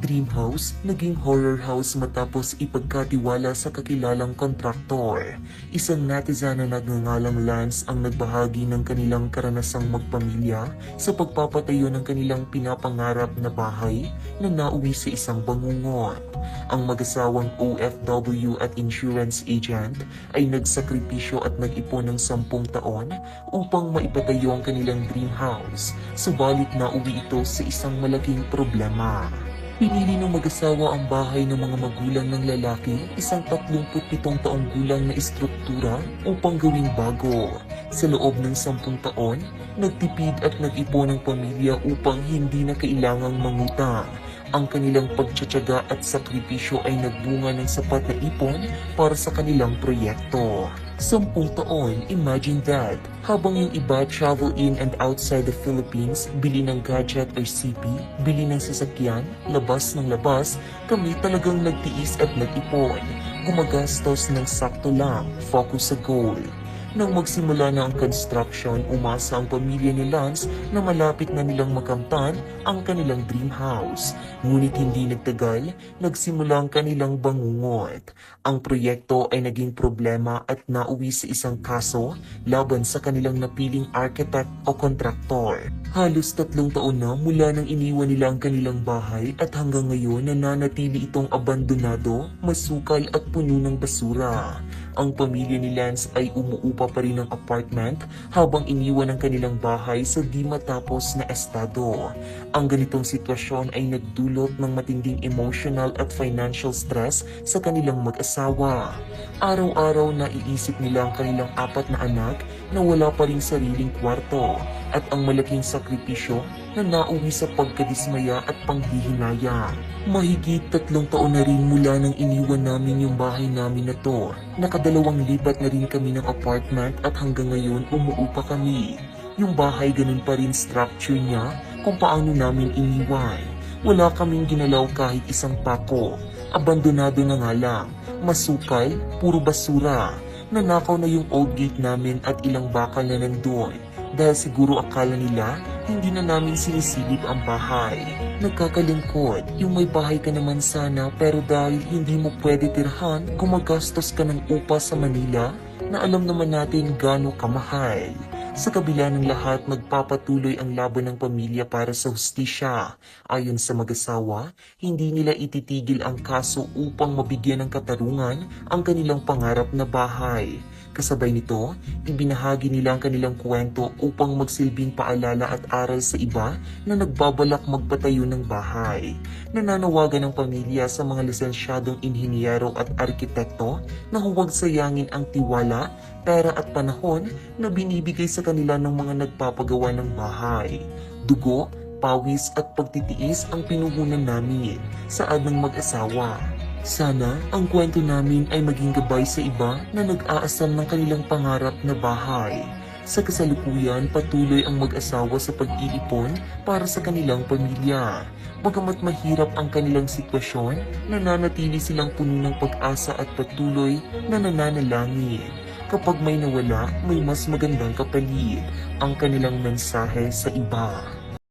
dream house naging horror house matapos ipagkatiwala sa kakilalang kontraktor. Isang netizen na nagngangalang Lance ang nagbahagi ng kanilang karanasang magpamilya sa pagpapatayo ng kanilang pinapangarap na bahay na nauwi sa isang bangungot. Ang mag-asawang OFW at insurance agent ay nagsakripisyo at nag-ipon ng 10 taon upang maipatayo ang kanilang dream house, subalit nauwi ito sa isang malaking problema. Pinili ng mag-asawa ang bahay ng mga magulang ng lalaki, isang 37 taong gulang na istruktura upang gawing bago. Sa loob ng 10 taon, nagtipid at nag-ipon ng pamilya upang hindi na kailangang mangutang. Ang kanilang pagtsatsaga at sakripisyo ay nagbunga ng sapat na ipon para sa kanilang proyekto. 10 taon, imagine that. Habang yung iba travel in and outside the Philippines, bili ng gadget or CP, bili ng sasakyan, labas ng labas, kami talagang nagtiis at nag-ipon. Gumagastos ng sakto lang, focus sa goal. Nang magsimula na ang construction, umasa ang pamilya ni Lance na malapit na nilang makamtan ang kanilang dream house. Ngunit hindi nagtagal, nagsimula ang kanilang bangungot. Ang proyekto ay naging problema at nauwi sa isang kaso laban sa kanilang napiling architect o kontraktor. Halos 3 taon na mula nang iniwan nila ang kanilang bahay at hanggang ngayon nananatili itong abandonado, masukal at puno ng basura. Ang pamilya ni Lance ay umuupa pa rin ng apartment habang iniwan ang kanilang bahay sa di matapos na estado. Ang ganitong sitwasyon ay nagdulot ng matinding emotional at financial stress sa kanilang mag-asawa. Araw-araw na iisip nila ang kanilang 4 na anak na wala pa ring sariling kwarto at ang malaking sakripisyo na nauwi sa pagkadismaya at panghihinayang. Mahigit 3 taon na rin mula nang iniwan namin yung bahay namin na to. Nakadalawang lipat na rin kami ng apartment at hanggang ngayon umuupa kami. Yung bahay ganun pa rin structure niya kung paano namin iniwan. Wala kaming ginalaw kahit isang pako. Abandonado na nga lang. Masukal, puro basura. Nanakaw na yung old gate namin at ilang bakal na nandun. Dahil siguro akala nila, hindi na namin sinisilip ang bahay. Nagkakalingkod, yung may bahay ka naman sana pero dahil hindi mo pwede tirhan, gumagastos ka ng upa sa Manila na alam naman natin gaano kamahal. Sa kabila ng lahat, magpapatuloy ang laban ng pamilya para sa hustisya. Ayon sa mag-asawa, hindi nila ititigil ang kaso upang mabigyan ng katarungan ang kanilang pangarap na bahay. Kasabay nito, ibinahagi nila ang kanilang kwento upang magsilbing paalala at aral sa iba na nagbabalak magpatayo ng bahay. Nananawagan ng pamilya sa mga lisensyadong inhinyero at arkitekto na huwag sayangin ang tiwala, pera at panahon na binibigay sa kanila ng mga nagpapagawa ng bahay. Dugo, pawis at pagtitiis ang pinuhunan namin, saad ng mag-asawa. Sana ang kwento namin ay maging gabay sa iba na nag-aasam ng kanilang pangarap na bahay. Sa kasalukuyan, patuloy ang mag-asawa sa pag-iipon para sa kanilang pamilya. Bagamat mahirap ang kanilang sitwasyon, nananatili silang puno ng pag-asa at patuloy na nananalangin. Kapag may nawala, may mas magandang kapalit, ang kanilang mensahe sa iba.